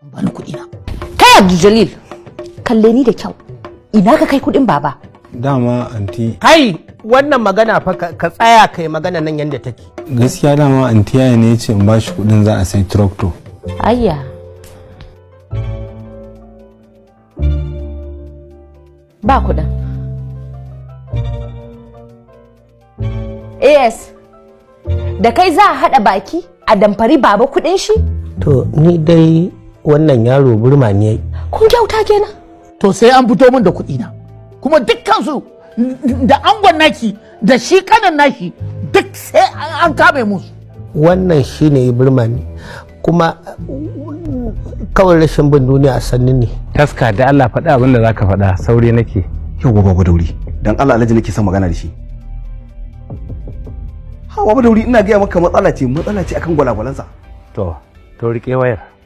bani kuɗi na. Kai Abdul Jalil, kalle ni da kyau. Ina ka kai kuɗin baba? Dama anti. Kai wannan magana fa ka tsaya kai magana nan yanda take. Gaskiya dama anti yaya ne yace in bashi kuɗin za a sai tractor. Ayya. Ba kuɗin. AS, da kai za a haɗa baki a damfari baba kuɗin shi? To ni dai wannan yaro burma ne. Kun kyauta kenan? To sai an fito min da kuɗi na. Kuma dukkansu da angon naki da shi kanan naki duk sai an kame musu. Wannan shine burma ne. Kuma kawai rashin bin duniya a sanni ne. Taska da Allah faɗa abin da zaka faɗa, sauri nake. Yau babu dauri. Dan Allah Alhaji nake son magana da shi. Hawa ba dauri ina gaya maka matsala ce akan gwalagwalansa. To rike wayar.